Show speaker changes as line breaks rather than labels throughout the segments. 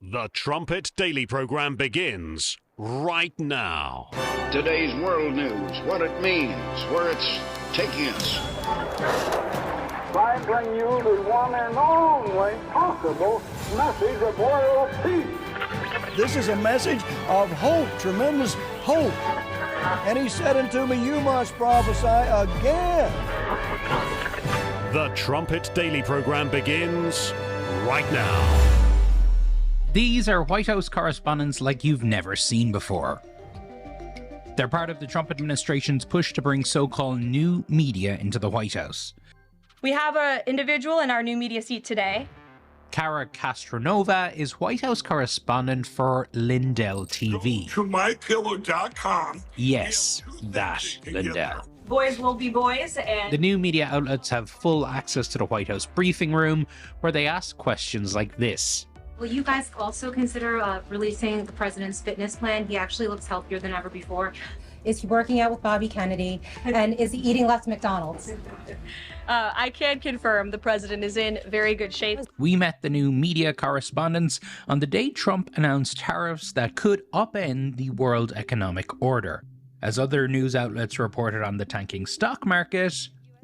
The Trumpet Daily program begins right now.
Today's world news, what it means, where it's taking us.
I bring you the one and only possible message of world peace.
This is a message of hope, tremendous hope. And he said unto me, you must prophesy again.
The Trumpet Daily program begins right now.
These are White House correspondents like you've never seen before. They're part of the Trump administration's push to bring so-called new media into the White House.
We have an individual in our new media seat today.
Cara Castronova is White House correspondent for Lindell TV.
Go to mypillow.com.
Yes, that Lindell.
Boys will be boys, and
The new media outlets have full access to the White House briefing room, where they ask questions like this.
Will you guys also consider releasing the president's fitness plan? He actually looks healthier than ever before.
Is he working out with Bobby Kennedy? And is he eating less McDonald's?
I can confirm the president is in very good shape.
We met the new media correspondents on the day Trump announced tariffs that could upend the world economic order. As other news outlets reported on the tanking stock market,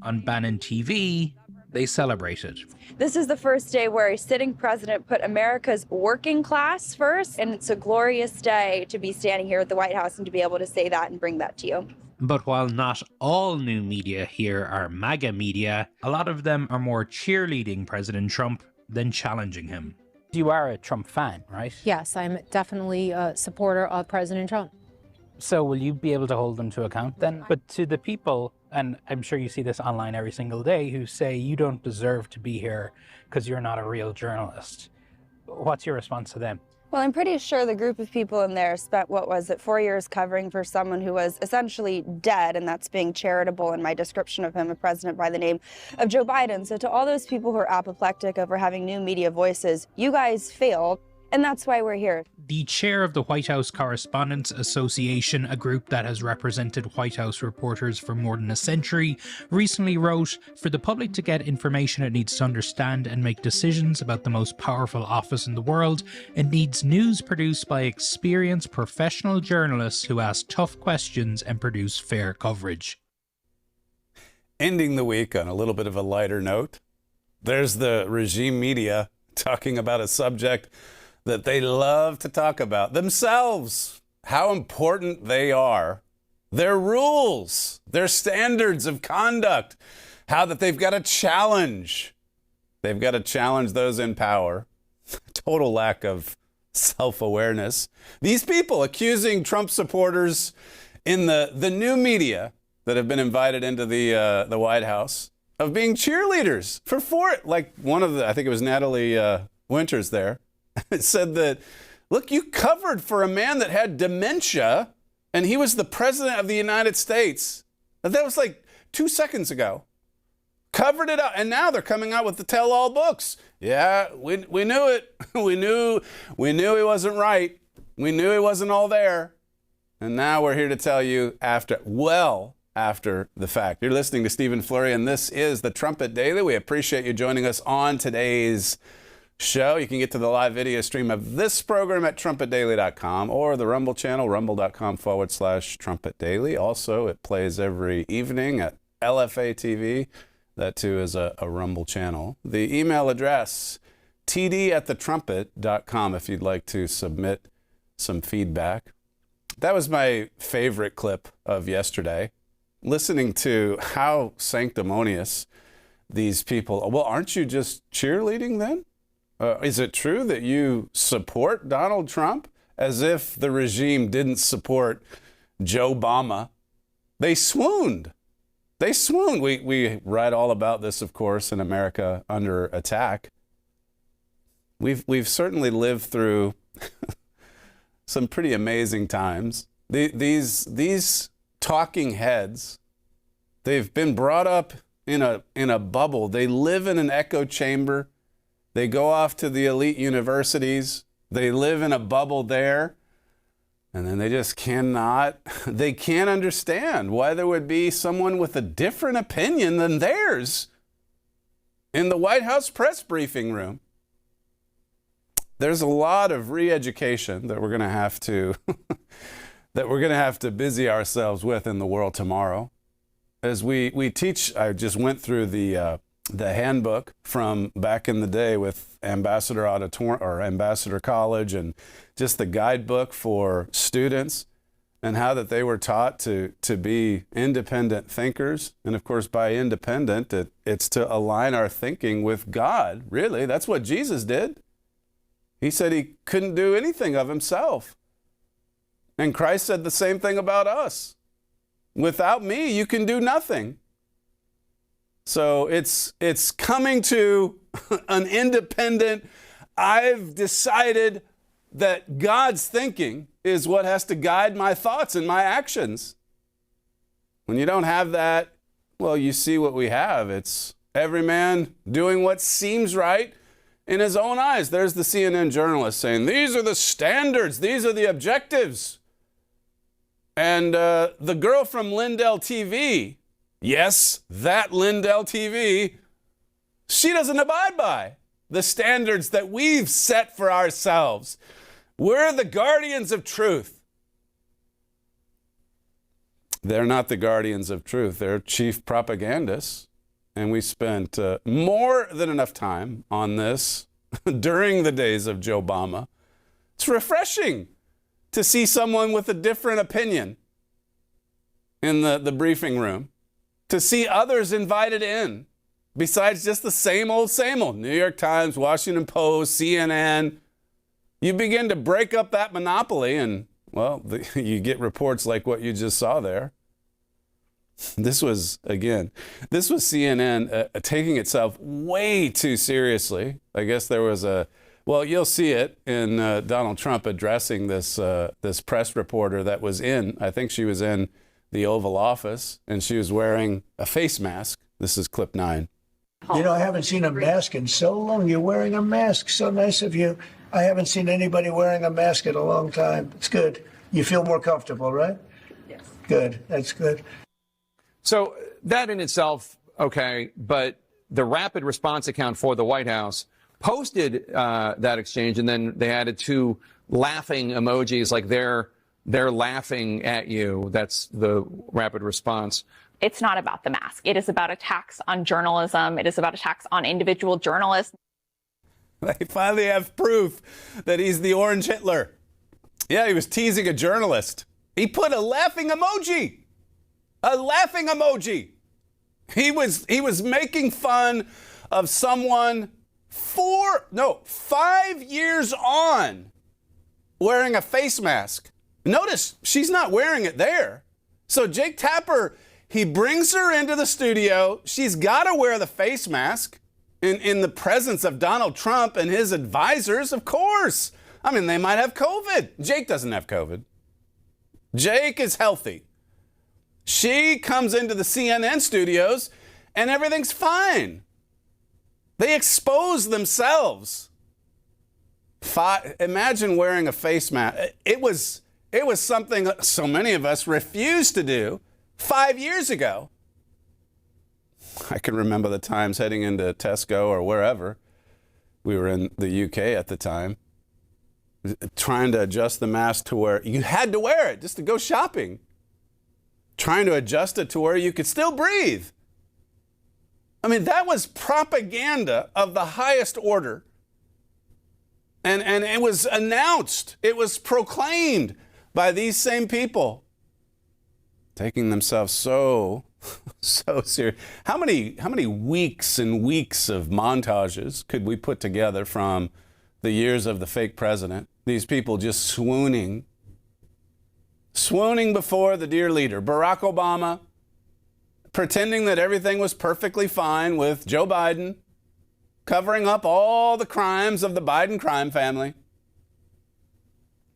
on Bannon TV, they celebrated.
This is the first day where a sitting president put America's working class first, and it's a glorious day to be standing here at the White House and to be able to say that and bring that to you.
But while not all new media here are MAGA media, a lot of them are more cheerleading President Trump than challenging him.
You are a Trump fan, right?
Yes, I'm definitely a supporter of President Trump.
So will you be able to hold them to account then? But to the people, and I'm sure you see this online every single day, who say you don't deserve to be here because you're not a real journalist, what's your response to them?
Well, I'm pretty sure the group of people in there spent, 4 years covering for someone who was essentially dead, and that's being charitable in my description of him, a president by the name of Joe Biden. So to all those people who are apoplectic over having new media voices, you guys failed, and that's why we're here.
The chair of the White House Correspondents Association, a group that has represented White House reporters for more than a century, recently wrote, "For the public to get information it needs to understand and make decisions about the most powerful office in the world, it needs news produced by experienced professional journalists who ask tough questions and produce fair coverage."
Ending the week on a little bit of a lighter note, there's the regime media talking about a subject that they love to talk about themselves, how important they are, their rules, their standards of conduct, how that they've got to challenge. They've got to challenge those in power. Total lack of self-awareness. These people accusing Trump supporters in the new media that have been invited into the White House of being cheerleaders for it. Like one of the, I think it was Natalie Winters there, said that, look, you covered for a man that had dementia and he was the president of the United States. That was like 2 seconds ago. Covered it up. And now they're coming out with the tell-all books. Yeah, we knew it. we knew he wasn't right. We knew he wasn't all there. And now we're here to tell you after the fact. You're listening to Stephen Flurry, and this is the Trumpet Daily. We appreciate you joining us on today's show. You can get to the live video stream of this program at trumpetdaily.com or the Rumble channel, rumble.com/Trumpet Daily. Also, it plays every evening at LFA TV. That too is a Rumble channel. The email address, td@thetrumpet.com, if you'd like to submit some feedback. That was my favorite clip of yesterday. Listening to how sanctimonious these people. Well, aren't you just cheerleading then? Is it true that you support Donald Trump? As if the regime didn't support Joe Obama. They swooned. We write all about this, of course, in America Under Attack. We've certainly lived through some pretty amazing times. These talking heads, they've been brought up in a bubble. They live in an echo chamber. They go off to the elite universities. They live in a bubble there. And then they just can't understand why there would be someone with a different opinion than theirs in the White House press briefing room. There's a lot of re-education that we're going to have to busy ourselves with in the world tomorrow. As we teach, I just went through the handbook from back in the day with Ambassador Ambassador College, and just the guidebook for students, and how that they were taught to be independent thinkers. And of course, by independent, it's to align our thinking with God. Really, that's what Jesus did. He said he couldn't do anything of himself. And Christ said the same thing about us. Without me, you can do nothing. So it's coming to an independent, I've decided that God's thinking is what has to guide my thoughts and my actions. When you don't have that, well, you see what we have. It's every man doing what seems right in his own eyes. There's the CNN journalist saying, these are the standards, these are the objectives. And the girl from Lindell TV, yes, that Lindell TV, she doesn't abide by the standards that we've set for ourselves. We're the guardians of truth. They're not the guardians of truth. They're chief propagandists. And we spent more than enough time on this during the days of Joe Obama. It's refreshing to see someone with a different opinion in the briefing room, to see others invited in, besides just the same old, New York Times, Washington Post, CNN. You begin to break up that monopoly, and, well, you get reports like what you just saw there. This was CNN taking itself way too seriously. I guess there was you'll see it in Donald Trump addressing this press reporter that was I think she was in the Oval Office, and she was wearing a face mask. This is clip 9.
You know, I haven't seen a mask in so long. You're wearing a mask. So nice of you. I haven't seen anybody wearing a mask in a long time. It's good. You feel more comfortable, right? Yes. Good. That's good.
So that in itself, okay, but the rapid response account for the White House posted that exchange, and then they added 2 laughing emojis, like they're laughing at you. That's the rapid response.
It's not about the mask. It is about attacks on journalism. It is about attacks on individual journalists.
They finally have proof that he's the Orange Hitler. Yeah, he was teasing a journalist. He put a laughing emoji. A laughing emoji. He was making fun of someone 5 years on wearing a face mask. Notice she's not wearing it there. So Jake Tapper, he brings her into the studio. She's got to wear the face mask in the presence of Donald Trump and his advisors, of course. I mean, they might have COVID. Jake doesn't have COVID. Jake is healthy. She comes into the CNN studios and everything's fine. They expose themselves. Imagine wearing a face mask. It was something so many of us refused to do 5 years ago. I can remember the times heading into Tesco or wherever. We were in the UK at the time, trying to adjust the mask to where you had to wear it just to go shopping. Trying to adjust it to where you could still breathe. I mean, that was propaganda of the highest order. And it was announced, it was proclaimed by these same people, taking themselves so serious. How many weeks and weeks of montages could we put together from the years of the fake president? These people just swooning before the dear leader, Barack Obama, pretending that everything was perfectly fine with Joe Biden, covering up all the crimes of the Biden crime family.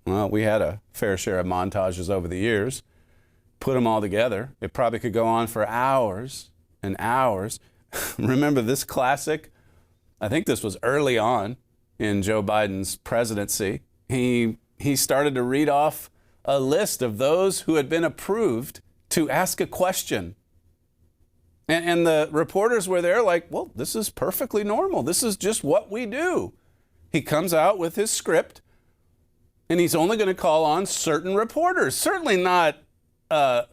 Well, we had a fair share of montages over the years. Put them all together, it probably could go on for hours and hours. Remember this classic? I think this was early on in Joe Biden's presidency. He started to read off a list of those who had been approved to ask a question. And the reporters were there like, well, this is perfectly normal. This is just what we do. He comes out with his script, and he's only going to call on certain reporters. Certainly not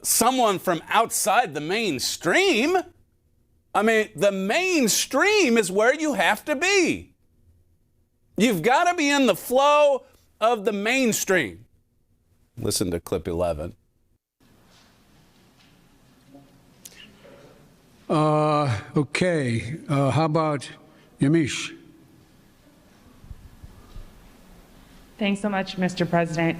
someone from outside the mainstream. I mean, the mainstream is where you have to be. You've got to be in the flow of the mainstream. Listen to clip 11.
Okay. How about Yamish?
Thanks so much, Mr. President.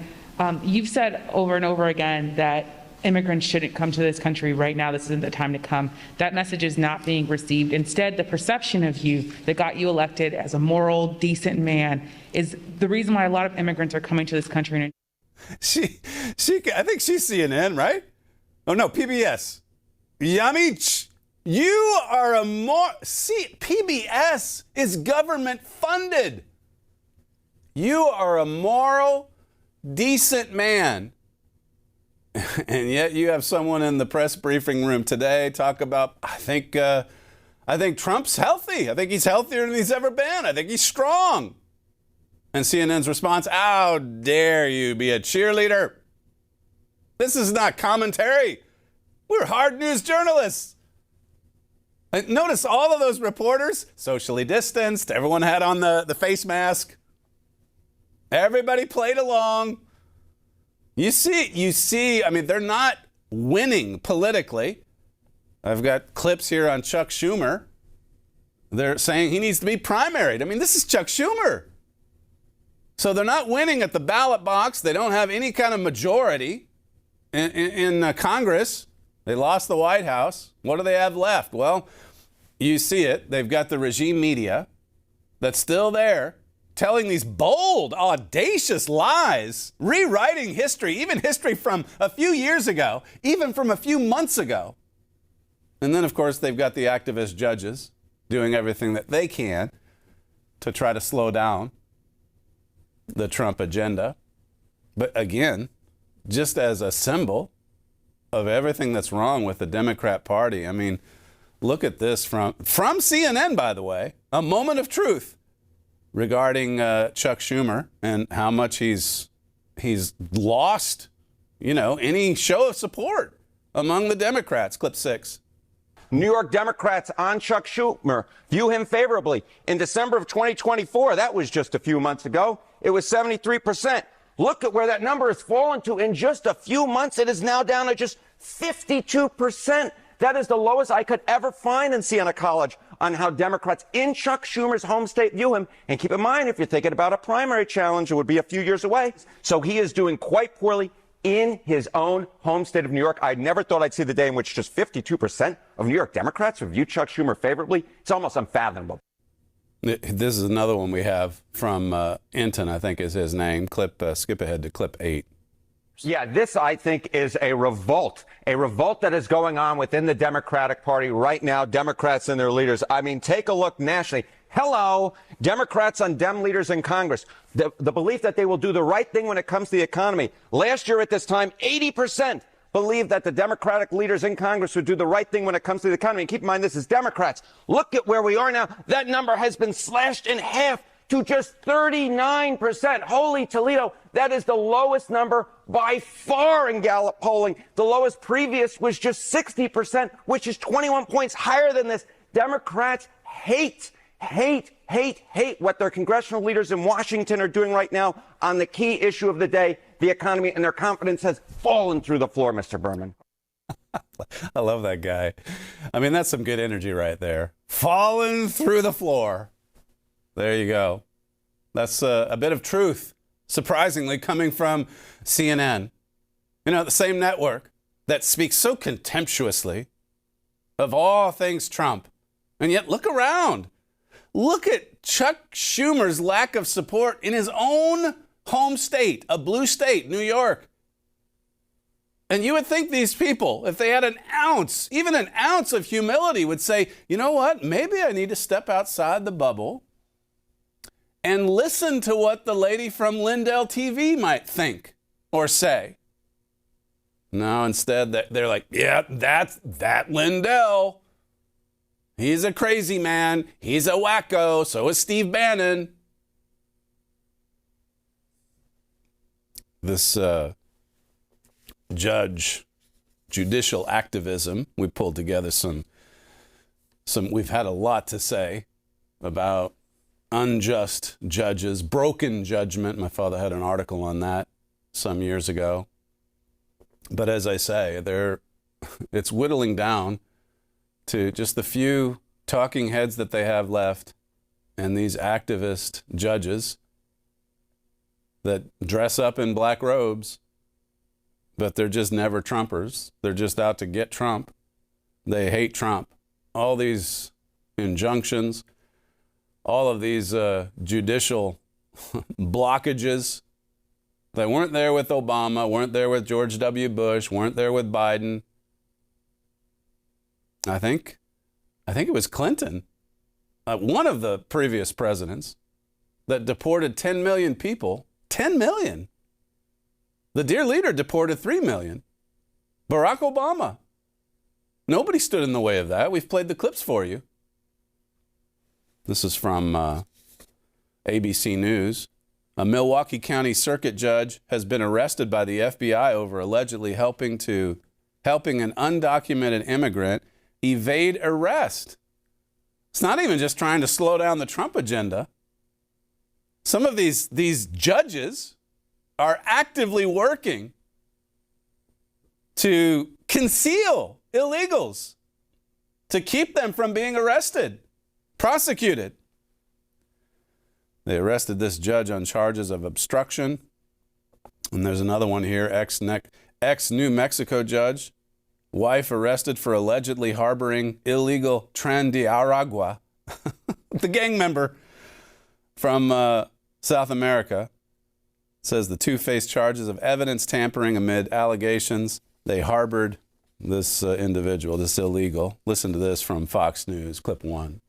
You've said over and over again that immigrants shouldn't come to this country right now. This isn't the time to come. That message is not being received. Instead, the perception of you that got you elected as a moral, decent man is the reason why a lot of immigrants are coming to this country.
I think she's CNN, right? Oh, no, PBS. Yamich, you are PBS is government funded. You are a moral, decent man. And yet you have someone in the press briefing room today talk about, I think Trump's healthy. I think he's healthier than he's ever been. I think he's strong. And CNN's response, how dare you be a cheerleader? This is not commentary. We're hard news journalists. Notice all of those reporters, socially distanced. Everyone had on the face mask. Everybody played along. You see, I mean, they're not winning politically. I've got clips here on Chuck Schumer. They're saying he needs to be primaried. I mean, this is Chuck Schumer. So they're not winning at the ballot box. They don't have any kind of majority in Congress. They lost the White House. What do they have left? Well, you see it. They've got the regime media that's still there, telling these bold, audacious lies, rewriting history, even history from a few years ago, even from a few months ago. And then, of course, they've got the activist judges doing everything that they can to try to slow down the Trump agenda. But again, just as a symbol of everything that's wrong with the Democrat Party, I mean, look at this from CNN, by the way, a moment of truth regarding Chuck Schumer and how much he's lost, any show of support among the Democrats. Clip 6.
New York Democrats on Chuck Schumer view him favorably. In December of 2024, that was just a few months ago, it was 73%. Look at where that number has fallen to in just a few months. It is now down to just 52%. That is the lowest I could ever find in Siena College on how Democrats in Chuck Schumer's home state view him. And keep in mind, if you're thinking about a primary challenge, it would be a few years away. So he is doing quite poorly in his own home state of New York. I never thought I'd see the day in which just 52% of New York Democrats would view Chuck Schumer favorably. It's almost unfathomable.
This is another one we have from Enton, I think is his name. Skip ahead to clip 8.
Yeah, this, I think, is a revolt that is going on within the Democratic Party right now, Democrats and their leaders. I mean, take a look nationally. Hello, Democrats on Dem leaders in Congress. The belief that they will do the right thing when it comes to the economy. Last year at this time, 80% believed that the Democratic leaders in Congress would do the right thing when it comes to the economy. And keep in mind, this is Democrats. Look at where we are now. That number has been slashed in half to just 39%. Holy Toledo, that is the lowest number by far in Gallup polling. The lowest previous was just 60%, which is 21 points higher than this. Democrats hate what their congressional leaders in Washington are doing right now on the key issue of the day, the economy, and their confidence has fallen through the floor, Mr. Berman.
I love that guy. I mean, that's some good energy right there. Fallen through the floor. There you go. That's a bit of truth, surprisingly, coming from CNN. The same network that speaks so contemptuously of all things Trump. And yet, look around. Look at Chuck Schumer's lack of support in his own home state, a blue state, New York. And you would think these people, if they had an ounce, even an ounce of humility, would say, you know what, maybe I need to step outside the bubble and listen to what the lady from Lindell TV might think or say. No, instead, they're like, yeah, that's that Lindell. He's a crazy man. He's a wacko. So is Steve Bannon. this judicial activism. We pulled together some. We've had a lot to say about unjust judges, broken judgment. My father had an article on that some years ago. But as I say, it's whittling down to just the few talking heads that they have left, and these activist judges that dress up in black robes, but they're just never Trumpers. They're just out to get Trump. They hate Trump. All these injunctions, all of these judicial blockages. They weren't there with Obama, weren't there with George W. Bush, weren't there with Biden. I think it was Clinton, one of the previous presidents, that deported 10 million people. 10 million. The dear leader deported 3 million. Barack Obama. Nobody stood in the way of that. We've played the clips for you. This is from ABC News. A Milwaukee County Circuit judge has been arrested by the FBI over allegedly helping an undocumented immigrant evade arrest. It's not even just trying to slow down the Trump agenda. Some of these judges are actively working to conceal illegals, to keep them from being arrested, prosecuted. They arrested this judge on charges of obstruction. And there's another one here, ex-New Mexico judge, wife arrested for allegedly harboring illegal Tren de Aragua, the gang member from South America. Says the two face charges of evidence tampering amid allegations they harbored this individual, this illegal. Listen to this from Fox News, clip 1.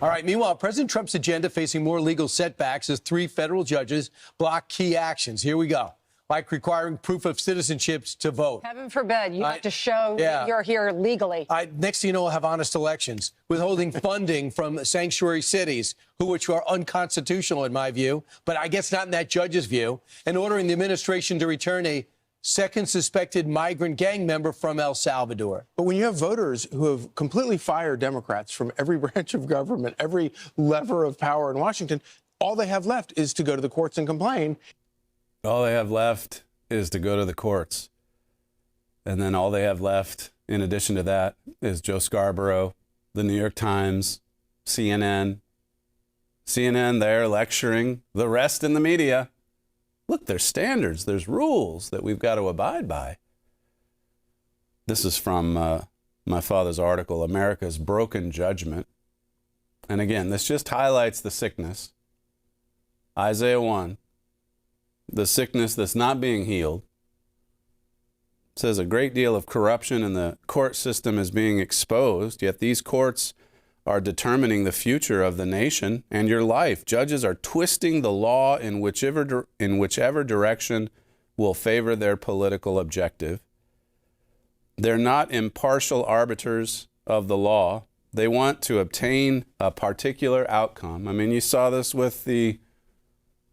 All right. Meanwhile, President Trump's agenda facing more legal setbacks as 3 federal judges block key actions. Here we go. Like requiring proof of citizenship to vote.
Heaven forbid. You have to show that you're here legally.
Next thing you know, we'll have honest elections. Withholding funding from sanctuary cities, which are unconstitutional in my view, but I guess not in that judge's view, and ordering the administration to return a second suspected migrant gang member from El Salvador.
But when you have voters who have completely fired Democrats from every branch of government, every lever of power in Washington, all they have left is to go to the courts and complain.
All they have left is to go to the courts. And then all they have left, in addition to that, is Joe Scarborough, the New York Times, CNN. CNN there lecturing the rest in the media. Look, there's standards, there's rules that we've got to abide by. This is from my father's article, America's Broken Judgment. And again, this just highlights the sickness. Isaiah 1, the sickness that's not being healed. It says a great deal of corruption in the court system is being exposed, yet these courts are determining the future of the nation and your life. Judges are twisting the law in whichever direction will favor their political objective. They're not impartial arbiters of the law. They want to obtain a particular outcome. I mean, you saw this with the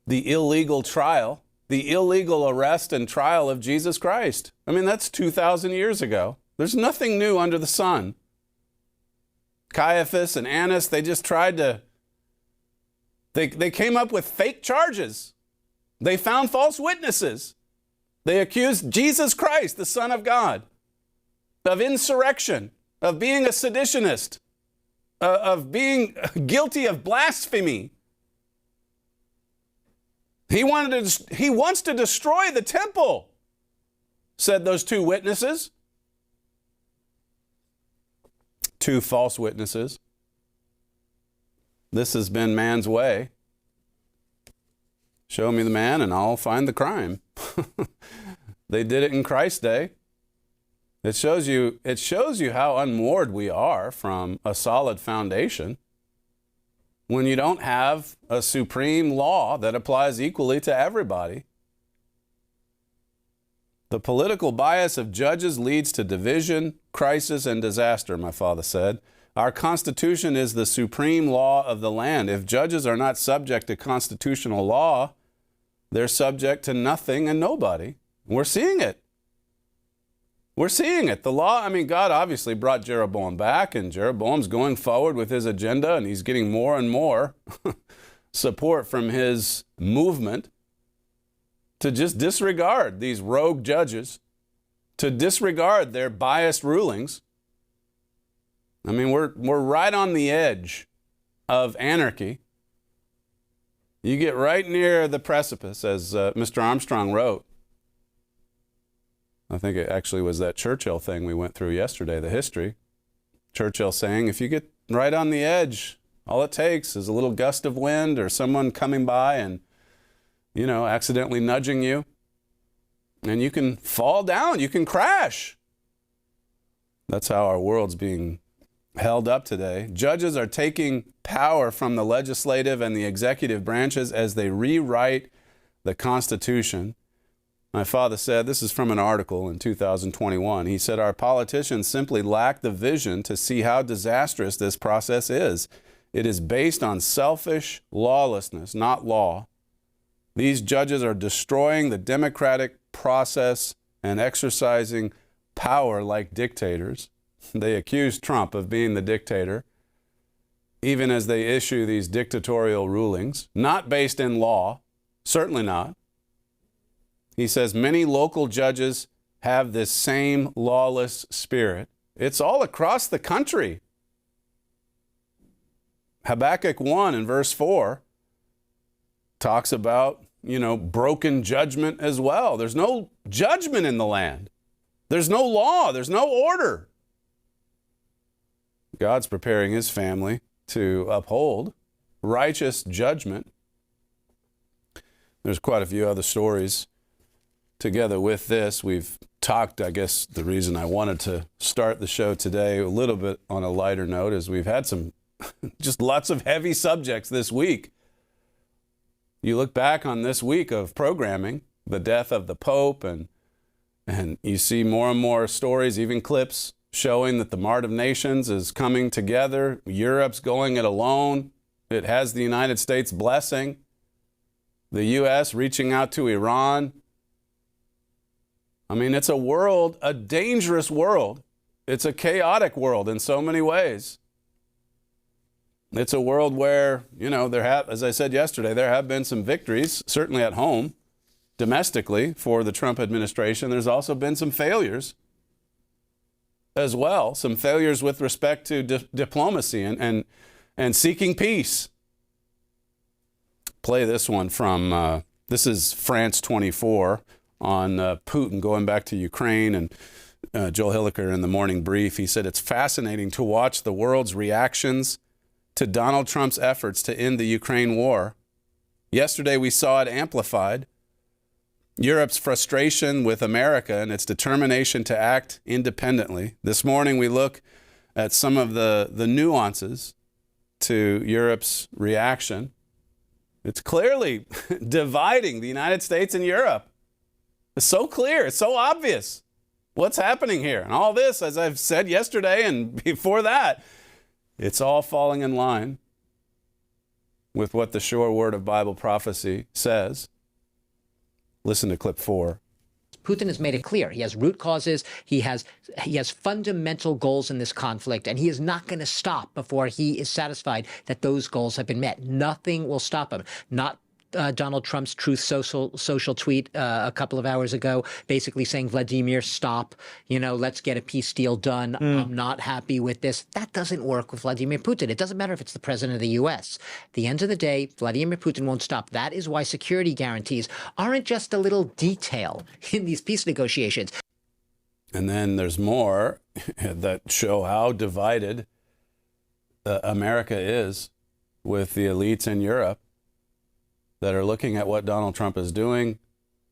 illegal trial, the illegal arrest and trial of Jesus Christ. I mean, that's 2,000 years ago. There's nothing new under the sun. Caiaphas and Annas, they just tried to, they came up with fake charges. They found false witnesses. They accused Jesus Christ, the Son of God, of insurrection, of being a seditionist, of being guilty of blasphemy. He wants to destroy the temple, said those 2 witnesses. 2 false witnesses. This has been man's way. Show me the man and I'll find the crime. They did it in Christ's day. It shows you how unmoored we are from a solid foundation when you don't have a supreme law that applies equally to everybody. The political bias of judges leads to division, crisis, and disaster, my father said. Our Constitution is the supreme law of the land. If judges are not subject to constitutional law, They're subject to nothing and nobody. We're seeing it. We're seeing it. The law, I mean, God obviously brought Jeroboam back, and Jeroboam's going forward with his agenda, and he's getting more and more support from his movement to just disregard these rogue judges, to disregard their biased rulings. I mean, we're right on the edge of anarchy. You get right near the precipice, as Mr. Armstrong wrote. I think it actually was that Churchill thing we went through yesterday, the history. Churchill saying, if you get right on the edge, all it takes is a little gust of wind or someone coming by and, you know, accidentally nudging you, and you can fall down, you can crash. That's how our world's being held up today. Judges are taking power from the legislative and the executive branches as they rewrite the Constitution. My father said, this is from an article in 2021, he said, our politicians simply lack the vision to see how disastrous this process is. It is based on selfish lawlessness, not law. These judges are destroying the democratic process and exercising power like dictators. They accuse Trump of being the dictator, even as they issue these dictatorial rulings, not based in law, certainly not. He says many local judges have this same lawless spirit. It's all across the country. Habakkuk 1 in verse 4 talks about, you know, broken judgment as well. There's no judgment in the land. There's no law. There's no order. God's preparing his family to uphold righteous judgment. There's quite a few other stories together with this. We've talked, I guess the reason I wanted to start the show today a little bit on a lighter note is we've had some just lots of heavy subjects this week. You look back on this week of programming, the death of the Pope, and you see more and more stories, even clips, showing that the Mart of Nations is coming together. Europe's going it alone. It has the United States blessing. The U.S. reaching out to Iran. I mean, it's a world, a dangerous world. It's a chaotic world in so many ways. It's a world where, you know, as I said yesterday, there have been some victories, certainly at home, domestically, for the Trump administration. There's also been some failures as well, some failures with respect to diplomacy and seeking peace. Play this one from, this is France 24 on Putin going back to Ukraine, and Joel Hilliker in the morning brief, he said, it's fascinating to watch the world's reactions to Donald Trump's efforts to end the Ukraine war. Yesterday, we saw it amplified. Europe's frustration with America and its determination to act independently. This morning, we look at some of the nuances to Europe's reaction. It's clearly dividing the United States and Europe. It's so clear. It's so obvious what's happening here. And all this, as I've said yesterday and before that, it's all falling in line with what the sure word of Bible prophecy says. Listen to clip 4.
Putin has made it clear. He has root causes. He has fundamental goals in this conflict, and he is not going to stop before he is satisfied that those goals have been met. Nothing will stop him. Not Donald Trump's Truth Social tweet a couple of hours ago, basically saying, Vladimir, stop, let's get a peace deal done. I'm not happy with this. That doesn't work with Vladimir Putin. It doesn't matter if it's the president of the U.S. At the end of the day, Vladimir Putin won't stop. That is why security guarantees aren't just a little detail in these peace negotiations.
And then there's more that show how divided America is with the elites in Europe that are looking at what Donald Trump is doing,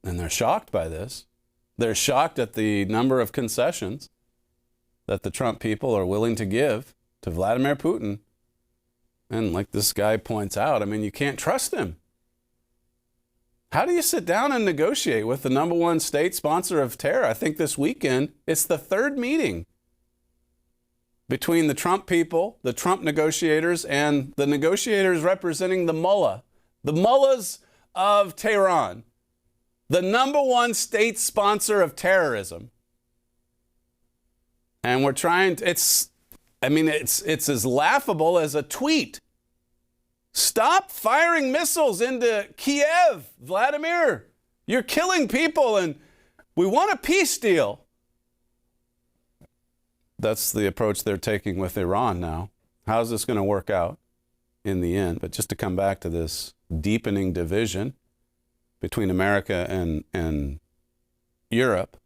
and they're shocked by this. They're shocked at the number of concessions that the Trump people are willing to give to Vladimir Putin. And like this guy points out, I mean, you can't trust him. How do you sit down and negotiate with the number one state sponsor of terror? I think this weekend, it's the third meeting between the Trump people, the Trump negotiators, and the negotiators representing the mullah. The mullahs of Tehran, the #1 state sponsor of terrorism. And we're trying to, it's as laughable as a tweet. Stop firing missiles into Kiev, Vladimir. You're killing people and we want a peace deal. That's the approach they're taking with Iran now. How's this going to work out in the end? But just to come back to this deepening division between America and Europe,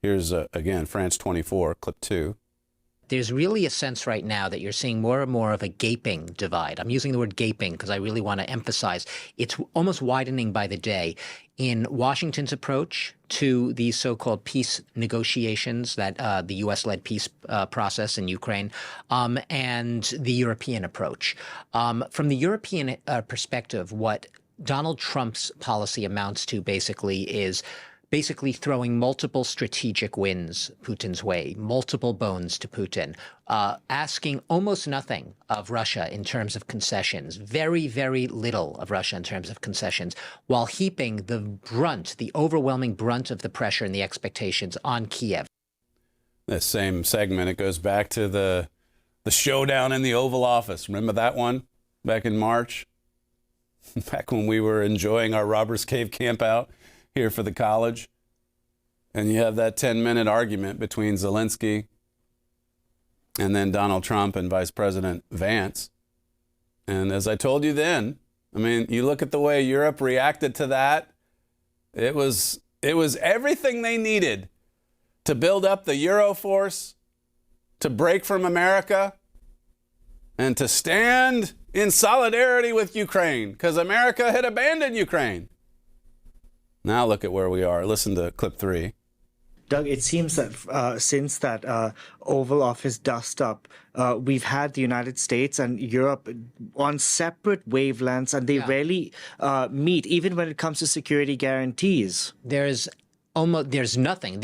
here's, again, France 24, clip 2.
There's really a sense right now that you're seeing more and more of a gaping divide. I'm using the word gaping because I really want to emphasize it's almost widening by the day in Washington's approach to these so-called peace negotiations that the U.S.-led peace process in Ukraine and the European approach. From the European perspective, what Donald Trump's policy amounts to basically is throwing multiple strategic wins Putin's way, multiple bones to Putin, asking almost nothing of Russia in terms of concessions, very, very little of Russia in terms of concessions, while heaping the overwhelming brunt of the pressure and the expectations on Kiev.
This same segment, it goes back to the showdown in the Oval Office. Remember that one back in March? Back when we were enjoying our Robbers Cave camp out here for the college, and you have that 10-minute argument between Zelensky and then Donald Trump and Vice President Vance. And as I told you then, I mean, you look at the way Europe reacted to that, it was everything they needed to build up the Euro force, to break from America, and to stand in solidarity with Ukraine, because America had abandoned Ukraine. Now look at where we are. Listen to clip 3.
Doug, it seems that since that Oval Office dust-up, we've had the United States and Europe on separate wavelengths, and they rarely meet, even when it comes to security guarantees.
There's nothing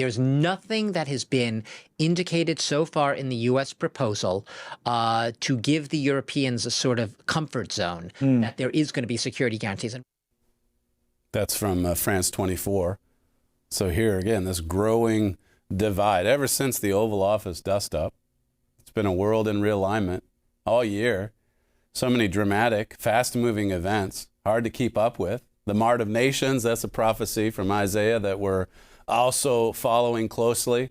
that has been indicated so far in the U.S. proposal to give the Europeans a sort of comfort zone that there is going to be security guarantees.
That's from France 24. So here again, this growing divide. Ever since the Oval Office dust-up, it's been a world in realignment all year. So many dramatic, fast-moving events, hard to keep up with. The Mart of Nations, that's a prophecy from Isaiah that we're also following closely.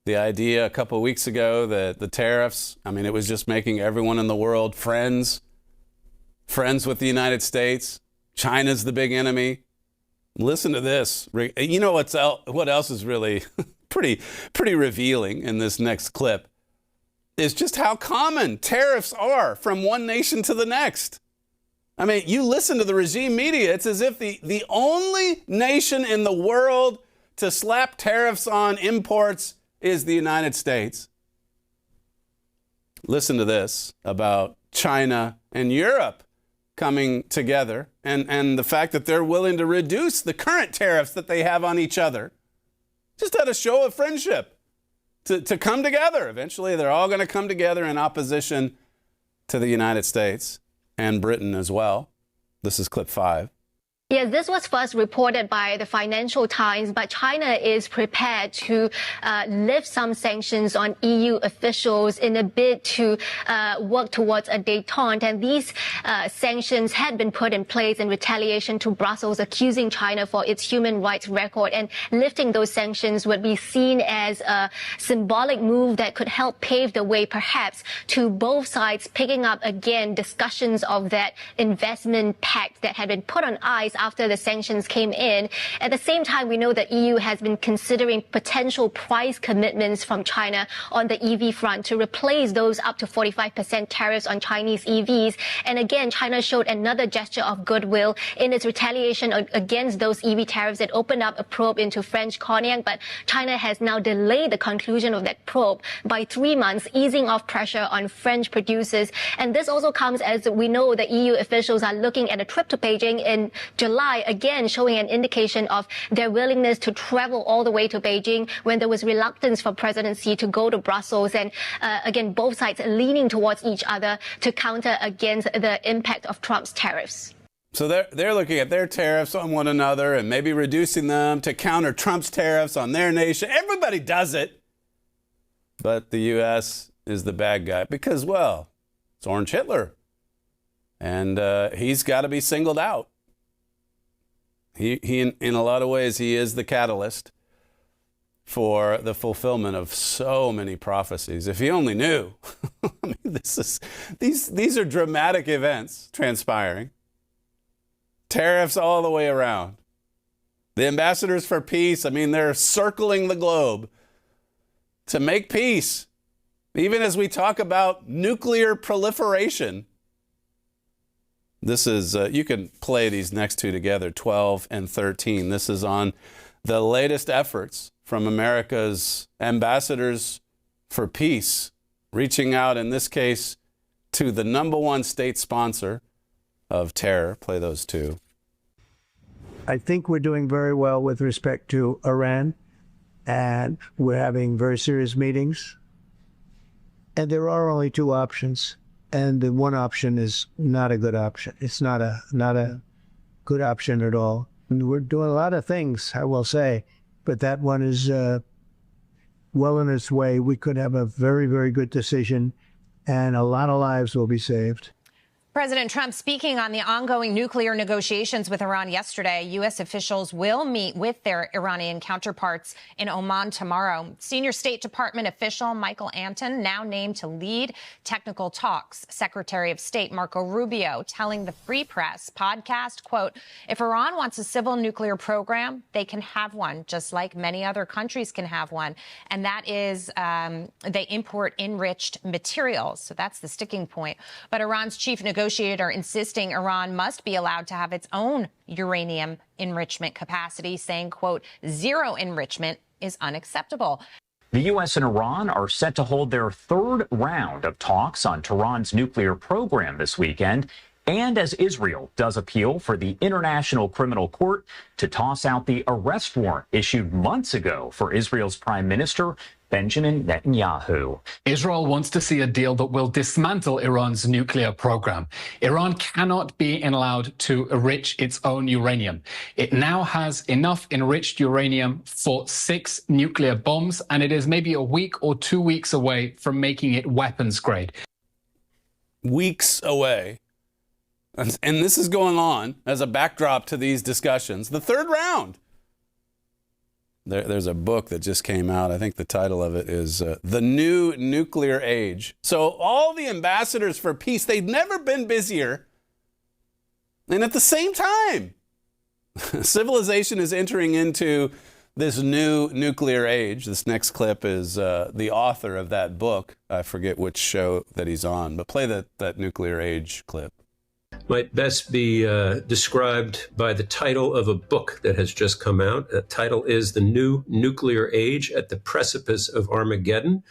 The idea a couple of weeks ago that the tariffs, I mean, it was just making everyone in the world friends with the United States. China's the big enemy. Listen to this. You know what else is really pretty revealing in this next clip is just how common tariffs are from one nation to the next. I mean, you listen to the regime media, it's as if the only nation in the world to slap tariffs on imports is the United States. Listen to this about China and Europe coming together and the fact that they're willing to reduce the current tariffs that they have on each other. Just at a show of friendship to come together. Eventually, they're all going to come together in opposition to the United States and Britain as well. This is clip 5.
Yes, this was first reported by the Financial Times, but China is prepared to lift some sanctions on EU officials in a bid to work towards a détente. And these sanctions had been put in place in retaliation to Brussels accusing China for its human rights record. And lifting those sanctions would be seen as a symbolic move that could help pave the way, perhaps, to both sides picking up again discussions of that investment pact that had been put on ice after the sanctions came in. At the same time, we know that EU has been considering potential price commitments from China on the EV front to replace those up to 45% tariffs on Chinese EVs. And again, China showed another gesture of goodwill in its retaliation against those EV tariffs. It opened up a probe into French cognac, but China has now delayed the conclusion of that probe by 3 months, easing off pressure on French producers. And this also comes as we know the EU officials are looking at a trip to Beijing in July, again showing an indication of their willingness to travel all the way to Beijing when there was reluctance from President Xi to go to Brussels. And again, both sides leaning towards each other to counter against the impact of Trump's tariffs.
So they're looking at their tariffs on one another and maybe reducing them to counter Trump's tariffs on their nation. Everybody does it. But the U.S. is the bad guy because, well, it's Orange Hitler. And he's got to be singled out. He in a lot of ways, he is the catalyst for the fulfillment of so many prophecies. If he only knew. I mean, these are dramatic events transpiring. Tariffs all the way around. The ambassadors for peace, I mean, they're circling the globe to make peace. Even as we talk about nuclear proliferation. This is, you can play these next two together, 12 and 13. This is on the latest efforts from America's ambassadors for peace, reaching out, in this case, to the #1 state sponsor of terror. Play those two.
I think we're doing very well with respect to Iran, and we're having very serious meetings. And there are only two options, and the one option is not a good option. It's not a good option at all. And we're doing a lot of things, I will say, but that one is well in its way. We could have a very, very good decision, and a lot of lives will be saved.
President Trump speaking on the ongoing nuclear negotiations with Iran yesterday. U.S. officials will meet with their Iranian counterparts in Oman tomorrow. Senior State Department official Michael Anton, now named to lead technical talks. Secretary of State Marco Rubio telling the Free Press podcast, quote, if Iran wants a civil nuclear program, they can have one, just like many other countries can have one. And that is they import enriched materials. So that's the sticking point. But Iran's chief negotiator insisting Iran must be allowed to have its own uranium enrichment capacity, saying, quote, zero enrichment is unacceptable.
The U.S. and Iran are set to hold their third round of talks on Tehran's nuclear program this weekend. And as Israel does appeal for the International Criminal Court to toss out the arrest warrant issued months ago for Israel's Prime Minister Benjamin Netanyahu.
Israel wants to see a deal that will dismantle Iran's nuclear program. Iran cannot be allowed to enrich its own uranium. It now has enough enriched uranium for 6 nuclear bombs, and it is maybe a week or 2 weeks away from making it weapons grade.
Weeks away. And this is going on as a backdrop to these discussions. The third round. There's a book that just came out. I think the title of it is The New Nuclear Age. So all the ambassadors for peace, they've never been busier. And at the same time, civilization is entering into this new nuclear age. This next clip is the author of that book. I forget which show that he's on, but play that nuclear age clip.
Might best be described by the title of a book that has just come out. The title is The New Nuclear Age at the Precipice of Armageddon,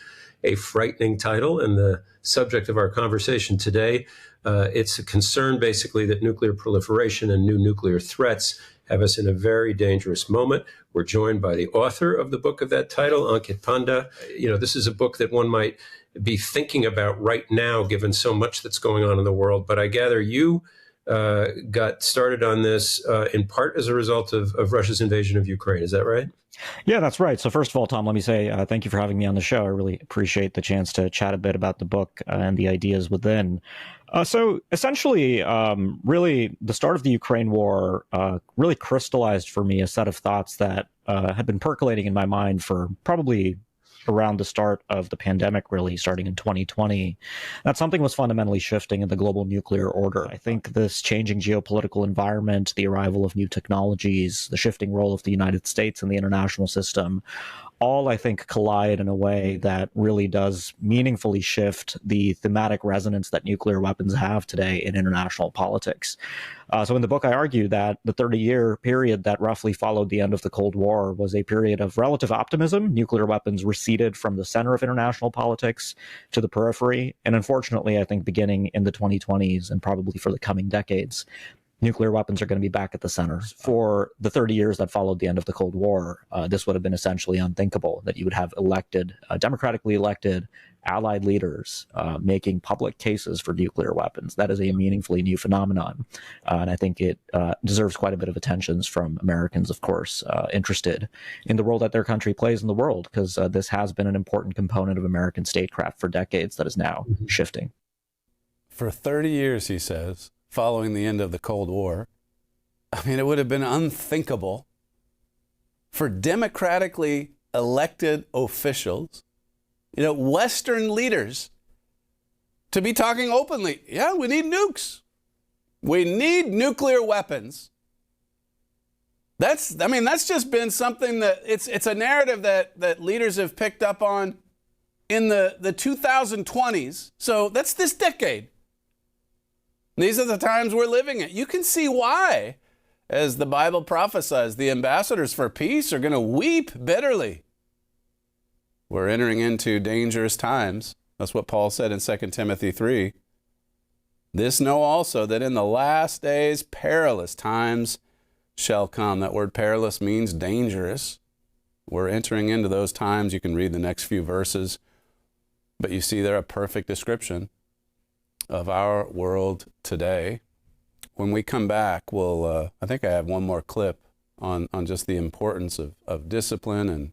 a frightening title. And the subject of our conversation today, it's a concern basically that nuclear proliferation and new nuclear threats have us in a very dangerous moment. We're joined by the author of the book of that title, Ankit Panda. You know, this is a book that one might be thinking about right now, given so much that's going on in the world. But I gather you got started on this in part as a result of Russia's invasion of Ukraine. Is that right?
Yeah, that's right. So first of all, Tom, let me say thank you for having me on the show. I really appreciate the chance to chat a bit about the book and the ideas within. So essentially, really, the start of the Ukraine war really crystallized for me a set of thoughts that had been percolating in my mind for probably around the start of the pandemic, really starting in 2020, that something was fundamentally shifting in the global nuclear order. I think this changing geopolitical environment, the arrival of new technologies, the shifting role of the United States in the international system, all, I think, collide in a way that really does meaningfully shift the thematic resonance that nuclear weapons have today in international politics. So in the book, I argue that the 30-year period that roughly followed the end of the Cold War was a period of relative optimism. Nuclear weapons receded from the center of international politics to the periphery. And unfortunately, I think beginning in the 2020s and probably for the coming decades, nuclear weapons are going to be back at the center. For the 30 years that followed the end of the Cold War, this would have been essentially unthinkable, that you would have elected, democratically elected allied leaders making public cases for nuclear weapons. That is a meaningfully new phenomenon. And I think it deserves quite a bit of attention from Americans, of course, interested in the role that their country plays in the world, because this has been an important component of American statecraft for decades that is now shifting.
For 30 years, he says, following the end of the Cold War, I mean, it would have been unthinkable for democratically elected officials, Western leaders, to be talking openly. Yeah, we need nukes. We need nuclear weapons. That's just been something that it's a narrative that leaders have picked up on in the 2020s. So that's this decade. These are the times we're living in. You can see why, as the Bible prophesies, the ambassadors for peace are going to weep bitterly. We're entering into dangerous times. That's what Paul said in 2 Timothy 3. This know also, that in the last days perilous times shall come. That word perilous means dangerous. We're entering into those times. You can read the next few verses, but you see there a perfect description of our world today. When we come back, I think I have one more clip on just the importance of discipline and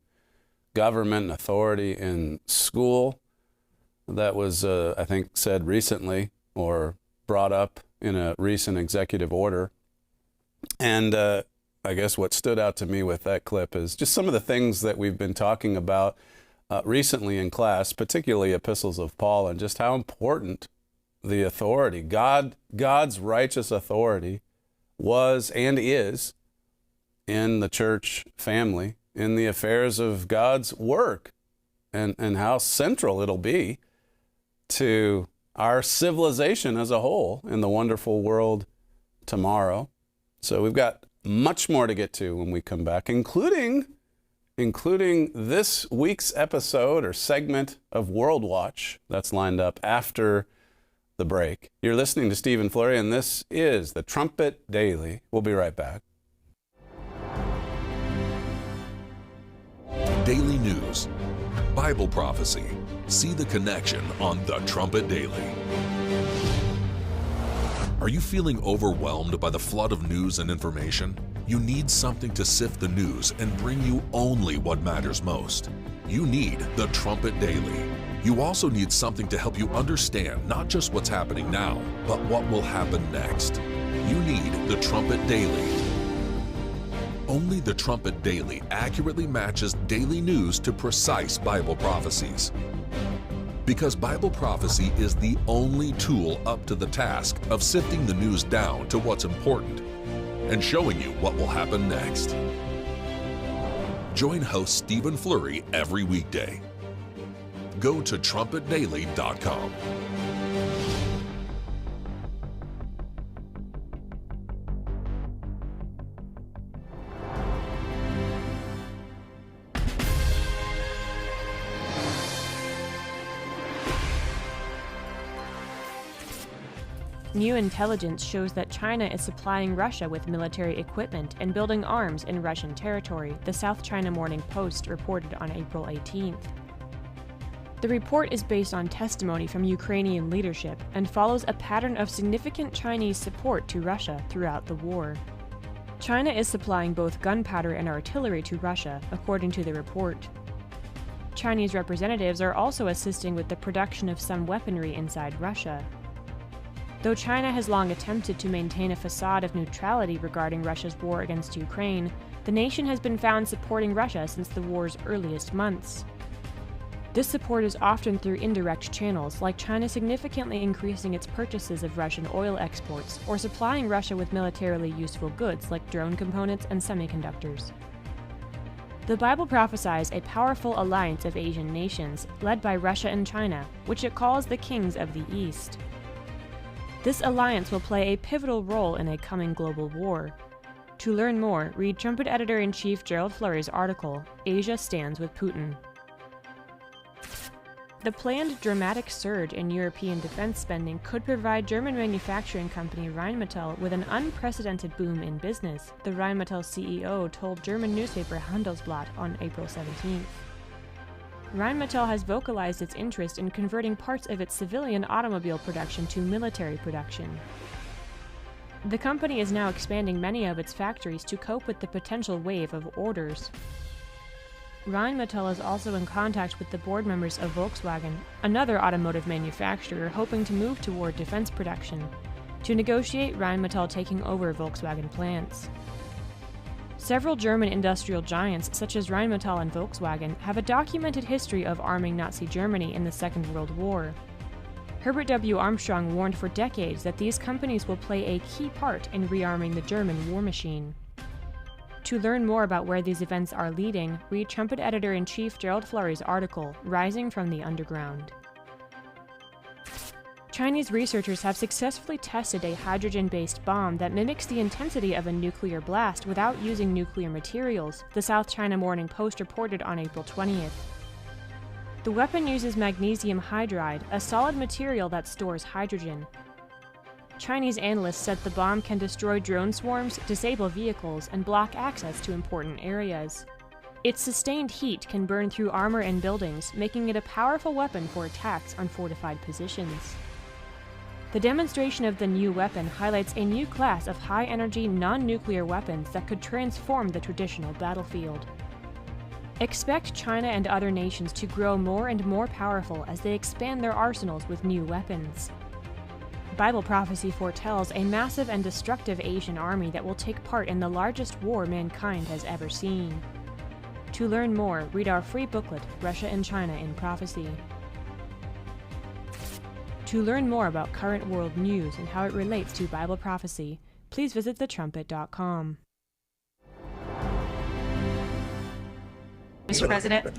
government and authority in school. That was, I think, said recently or brought up in a recent executive order. And I guess what stood out to me with that clip is just some of the things that we've been talking about recently in class, particularly epistles of Paul, and just how important the authority, God's righteous authority, was and is in the church family, in the affairs of God's work, and how central it'll be to our civilization as a whole in the wonderful world tomorrow. So we've got much more to get to when we come back, including this week's episode or segment of WorldWatch that's lined up after the break. You're listening to Stephen Flurry, and this is the Trumpet Daily. We'll be right back.
Daily news, Bible prophecy. See the connection on the Trumpet Daily. Are you feeling overwhelmed by the flood of news and information? You need something to sift the news and bring you only what matters most. You need the Trumpet Daily. You also need something to help you understand not just what's happening now, but what will happen next. You need the Trumpet Daily. Only the Trumpet Daily accurately matches daily news to precise Bible prophecies. Because Bible prophecy is the only tool up to the task of sifting the news down to what's important and showing you what will happen next. Join host Stephen Flurry every weekday. Go to trumpetdaily.com.
New intelligence shows that China is supplying Russia with military equipment and building arms in Russian territory, the South China Morning Post reported on April 18th. The report is based on testimony from Ukrainian leadership and follows a pattern of significant Chinese support to Russia throughout the war. China is supplying both gunpowder and artillery to Russia, according to the report. Chinese representatives are also assisting with the production of some weaponry inside Russia. Though China has long attempted to maintain a facade of neutrality regarding Russia's war against Ukraine, the nation has been found supporting Russia since the war's earliest months. This support is often through indirect channels, like China significantly increasing its purchases of Russian oil exports, or supplying Russia with militarily useful goods like drone components and semiconductors. The Bible prophesies a powerful alliance of Asian nations, led by Russia and China, which it calls the Kings of the East. This alliance will play a pivotal role in a coming global war. To learn more, read Trumpet Editor-in-Chief Gerald Flurry's article, Asia Stands with Putin. The planned dramatic surge in European defense spending could provide German manufacturing company Rheinmetall with an unprecedented boom in business, the Rheinmetall CEO told German newspaper Handelsblatt on April 17th. Rheinmetall has vocalized its interest in converting parts of its civilian automobile production to military production. The company is now expanding many of its factories to cope with the potential wave of orders. Rheinmetall is also in contact with the board members of Volkswagen, another automotive manufacturer hoping to move toward defense production, to negotiate Rheinmetall taking over Volkswagen plants. Several German industrial giants, such as Rheinmetall and Volkswagen, have a documented history of arming Nazi Germany in the Second World War. Herbert W. Armstrong warned for decades that these companies will play a key part in rearming the German war machine. To learn more about where these events are leading, read Trumpet Editor-in-Chief Gerald Flurry's article, Rising from the Underground. Chinese researchers have successfully tested a hydrogen-based bomb that mimics the intensity of a nuclear blast without using nuclear materials, the South China Morning Post reported on April 20th. The weapon uses magnesium hydride, a solid material that stores hydrogen. Chinese analysts said the bomb can destroy drone swarms, disable vehicles, and block access to important areas. Its sustained heat can burn through armor and buildings, making it a powerful weapon for attacks on fortified positions. The demonstration of the new weapon highlights a new class of high-energy, non-nuclear weapons that could transform the traditional battlefield. Expect China and other nations to grow more and more powerful as they expand their arsenals with new weapons. Bible prophecy foretells a massive and destructive Asian army that will take part in the largest war mankind has ever seen. To learn more, read our free booklet, Russia and China in Prophecy. To learn more about current world news and how it relates to Bible prophecy, please visit thetrumpet.com.
Mr. President.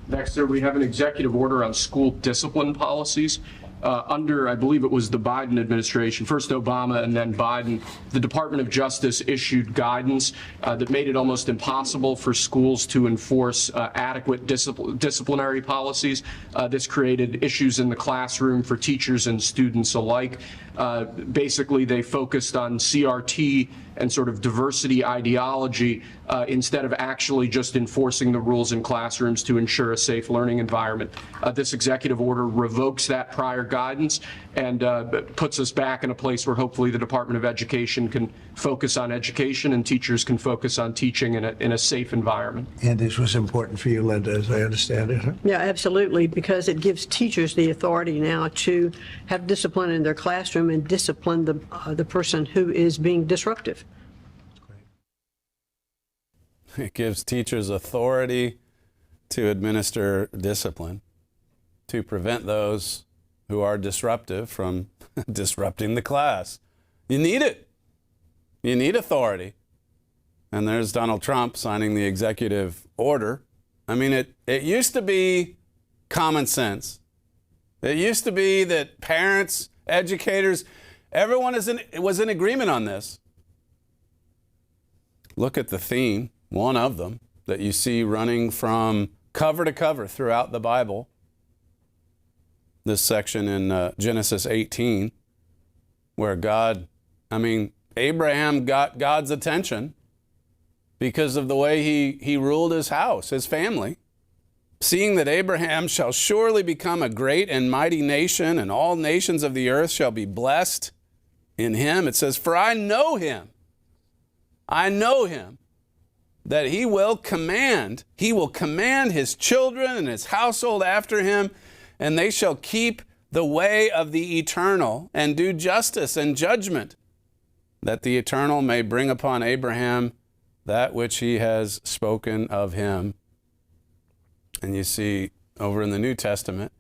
Next, sir, we have an executive order on school discipline policies. Under, I believe it was the Biden administration, first Obama and then Biden, the Department of Justice issued guidance that made it almost impossible for schools to enforce adequate disciplinary policies. This created issues in the classroom for teachers and students alike. Basically, they focused on CRT and sort of diversity ideology instead of actually just enforcing the rules in classrooms to ensure a safe learning environment. This executive order revokes that prior guidance and puts us back in a place where hopefully the Department of Education can focus on education and teachers can focus on teaching in a safe environment.
And this was important for you, Linda, as I understand it. Huh?
Yeah, absolutely, because it gives teachers the authority now to have discipline in their classroom and discipline the person who is being disruptive.
It gives teachers authority to administer discipline, to prevent those who are disruptive from disrupting the class. You need it. You need authority. And there's Donald Trump signing the executive order. I mean, it used to be common sense. It used to be that parents, educators, everyone was in agreement on this. Look at the theme, one of them, that you see running from cover to cover throughout the Bible. This section in Genesis 18, where Abraham got God's attention because of the way he ruled his house, his family. Seeing that Abraham shall surely become a great and mighty nation, and all nations of the earth shall be blessed in him. It says, for I know him, that he will command his children and his household after him, and they shall keep the way of the eternal and do justice and judgment, that the eternal may bring upon Abraham that which he has spoken of him. And you see over in the New Testament,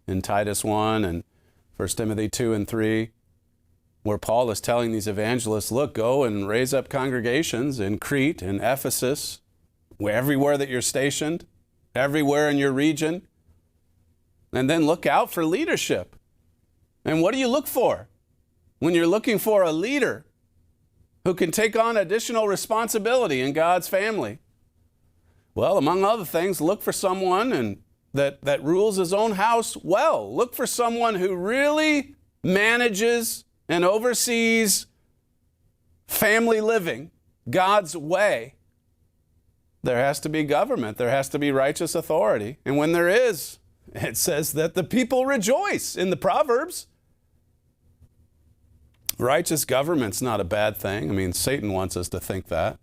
in Titus 1 and 1 Timothy 2 and 3, where Paul is telling these evangelists, look, go and raise up congregations in Crete and Ephesus, everywhere that you're stationed, everywhere in your region. And then look out for leadership. And what do you look for when you're looking for a leader who can take on additional responsibility in God's family? Well, among other things, look for someone that rules his own house well. Look for someone who really manages and oversees family living God's way. There has to be government. There has to be righteous authority. And when there is, it says that the people rejoice in the Proverbs. Righteous government's not a bad thing. I mean, Satan wants us to think that.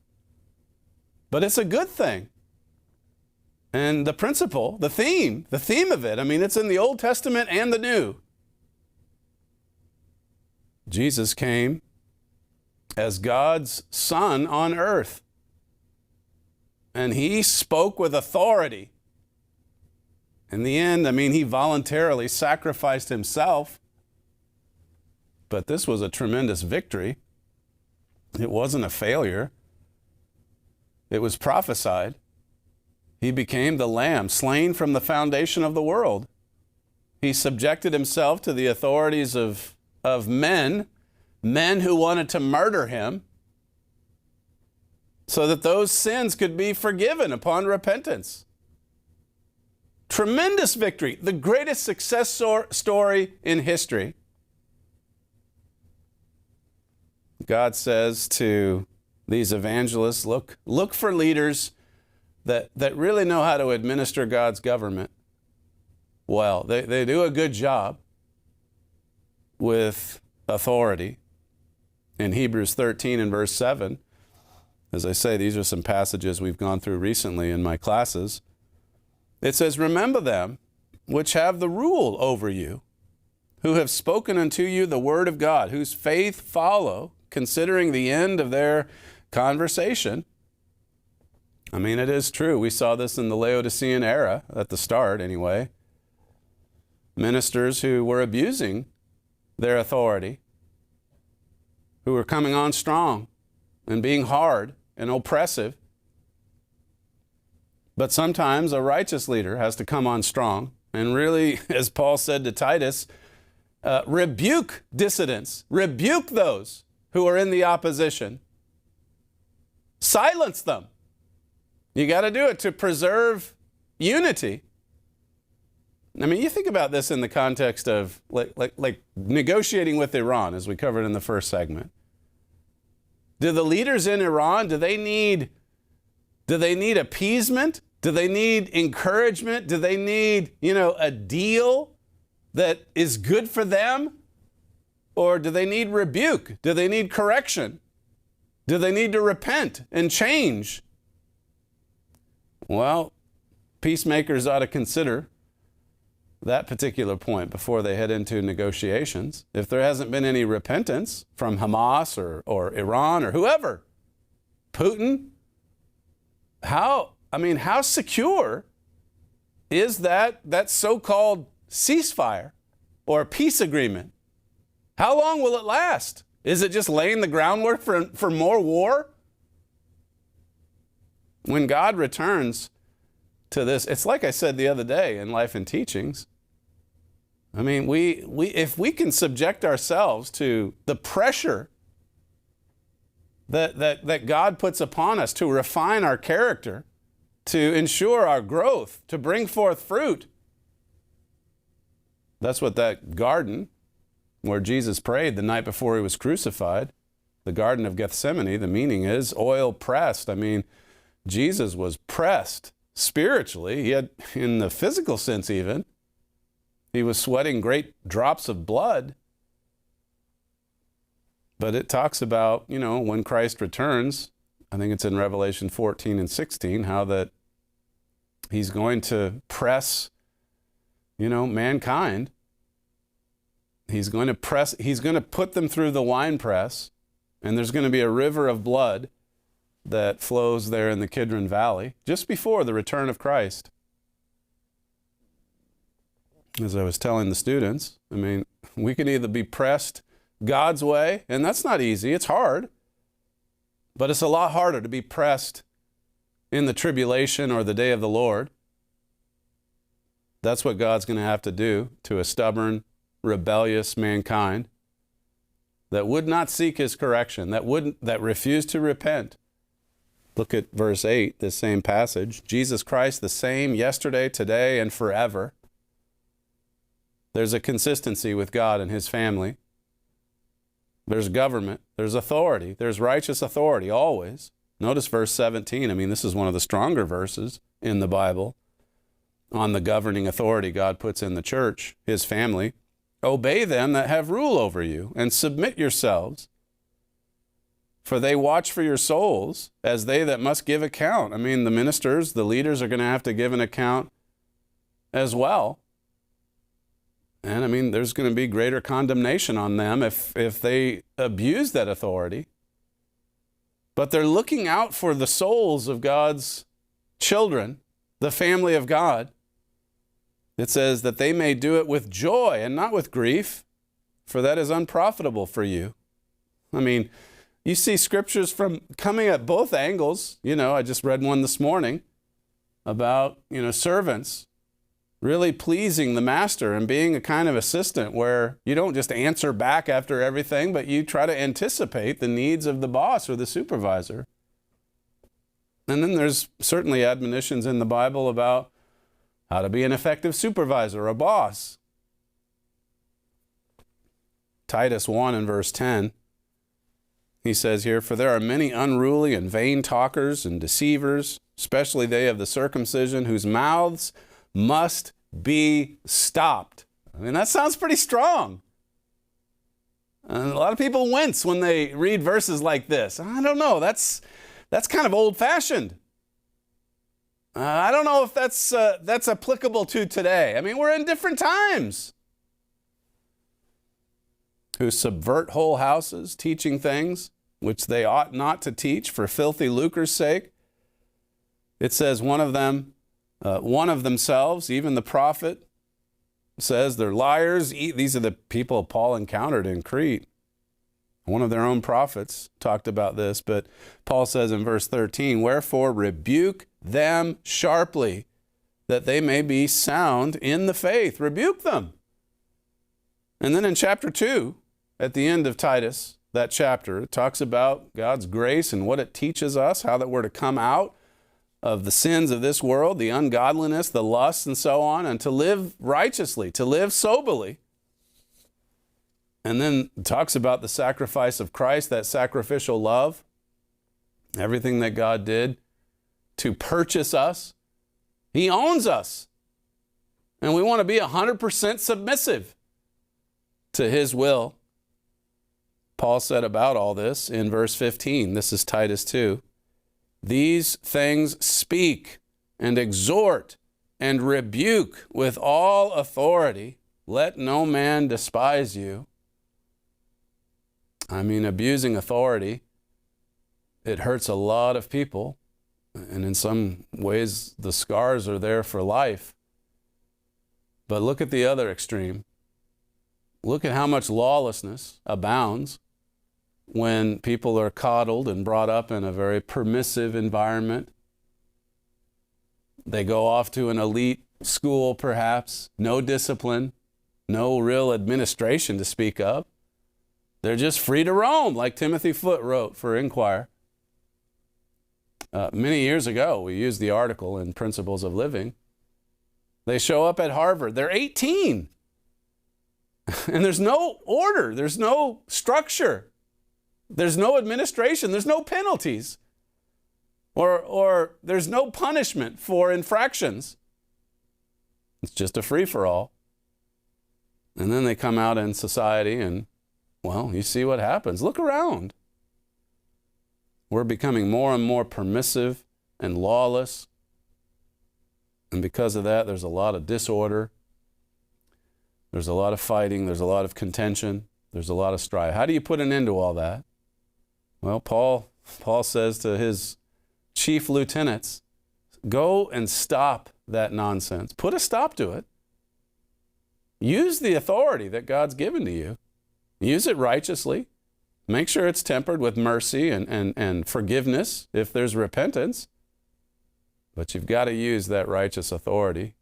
But it's a good thing. And the principle, the theme of it, I mean, it's in the Old Testament and the New. Jesus came as God's Son on earth. And he spoke with authority. In the end, I mean, he voluntarily sacrificed himself. But this was a tremendous victory. It wasn't a failure. It was prophesied. He became the Lamb, slain from the foundation of the world. He subjected himself to the authorities of men who wanted to murder him, so that those sins could be forgiven upon repentance. Tremendous victory, the greatest success story in history. God says to these evangelists, look for leaders that really know how to administer God's government well. They do a good job with authority. In Hebrews 13 and verse 7, as I say, these are some passages we've gone through recently in my classes. It says, remember them which have the rule over you, who have spoken unto you the word of God, whose faith follow, considering the end of their conversation. I mean, it is true. We saw this in the Laodicean era, at the start anyway. Ministers who were abusing their authority, who were coming on strong and being hard and oppressive. But sometimes a righteous leader has to come on strong and really, as Paul said to Titus, rebuke dissidents, rebuke those who are in the opposition, silence them. You got to do it to preserve unity. I mean, you think about this in the context of like negotiating with Iran, as we covered in the first segment. Do the leaders in Iran, do they need appeasement? Do they need encouragement? Do they need, a deal that is good for them? Or do they need rebuke? Do they need correction? Do they need to repent and change? Well, peacemakers ought to consider that particular point before they head into negotiations. If there hasn't been any repentance from Hamas or Iran or whoever, Putin, how secure is that so-called ceasefire or peace agreement? How long will it last? Is it just laying the groundwork for more war? When God returns to this, it's like I said the other day in Life and Teachings. I mean, if we can subject ourselves to the pressure that God puts upon us to refine our character, to ensure our growth, to bring forth fruit. That's what that garden where Jesus prayed the night before he was crucified, the Garden of Gethsemane, the meaning is oil pressed. I mean, Jesus was pressed spiritually. He had, in the physical sense even, he was sweating great drops of blood. But it talks about, when Christ returns, I think it's in Revelation 14 and 16, how that he's going to press, mankind. He's going to put them through the winepress, and there's going to be a river of blood that flows there in the Kidron Valley just before the return of Christ. As I was telling the students, I mean, we can either be pressed God's way, and that's not easy, it's hard, but it's a lot harder to be pressed in the tribulation or the day of the Lord. That's what God's going to have to do to a stubborn, rebellious mankind that would not seek his correction, that refused to repent. Look at verse 8, this same passage. Jesus Christ the same yesterday, today, and forever. There's a consistency with God and his family. There's government. There's authority. There's righteous authority always. Notice verse 17. I mean, this is one of the stronger verses in the Bible on the governing authority God puts in the church, his family. Obey them that have rule over you, and submit yourselves, for they watch for your souls as they that must give account. I mean, the ministers, the leaders are going to have to give an account as well. And I mean, there's going to be greater condemnation on them if they abuse that authority. But they're looking out for the souls of God's children, the family of God. It says that they may do it with joy and not with grief, for that is unprofitable for you. I mean, you see scriptures from coming at both angles. You know, I just read one this morning about, servants really pleasing the master and being a kind of assistant where you don't just answer back after everything, but you try to anticipate the needs of the boss or the supervisor. And then there's certainly admonitions in the Bible about how to be an effective supervisor, a boss. Titus 1 and verse 10, he says here, for there are many unruly and vain talkers and deceivers, especially they of the circumcision, whose mouths must be stopped. I mean, that sounds pretty strong. And a lot of people wince when they read verses like this. I don't know, that's kind of old-fashioned. I don't know if that's applicable to today. I mean, we're in different times. Who subvert whole houses, teaching things which they ought not to teach for filthy lucre's sake. It says one of themselves, even the prophet, says they're liars. These are the people Paul encountered in Crete. One of their own prophets talked about this, but Paul says in verse 13, wherefore rebuke them sharply, that they may be sound in the faith. Rebuke them. And then in chapter 2, at the end of Titus, that chapter, it talks about God's grace and what it teaches us, how that we're to come out of the sins of this world, the ungodliness, the lust, and so on, and to live righteously, to live soberly. And then it talks about the sacrifice of Christ, that sacrificial love, everything that God did to purchase us. He owns us. And we want to be 100% submissive to his will. Paul said about all this in verse 15, this is Titus 2, these things speak and exhort and rebuke with all authority. Let no man despise you. I mean, abusing authority, it hurts a lot of people. And in some ways, the scars are there for life. But look at the other extreme. Look at how much lawlessness abounds when people are coddled and brought up in a very permissive environment. They go off to an elite school, perhaps, no discipline, no real administration to speak of. They're just free to roam, like Timothy Foote wrote for Inquire. Many years ago, we used the article in Principles of Living. They show up at Harvard. They're 18. And there's no order. There's no structure. There's no administration. There's no penalties. Or there's no punishment for infractions. It's just a free-for-all. And then they come out in society and, well, you see what happens. Look around. We're becoming more and more permissive and lawless. And because of that, there's a lot of disorder. There's a lot of fighting. There's a lot of contention. There's a lot of strife. How do you put an end to all that? Well, Paul says to his chief lieutenants, go and stop that nonsense. Put a stop to it. Use the authority that God's given to you. Use it righteously. Make sure it's tempered with mercy and forgiveness if there's repentance. But you've got to use that righteous authority.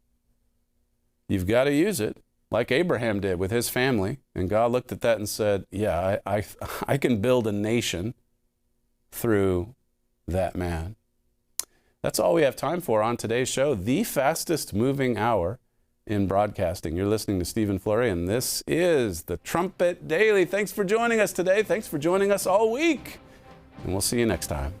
You've got to use it like Abraham did with his family. And God looked at that and said, yeah, I can build a nation through that man. That's all we have time for on today's show, the fastest moving hour in broadcasting. You're listening to Stephen Flurry, and this is the Trumpet Daily. Thanks for joining us today. Thanks for joining us all week. And we'll see you next time.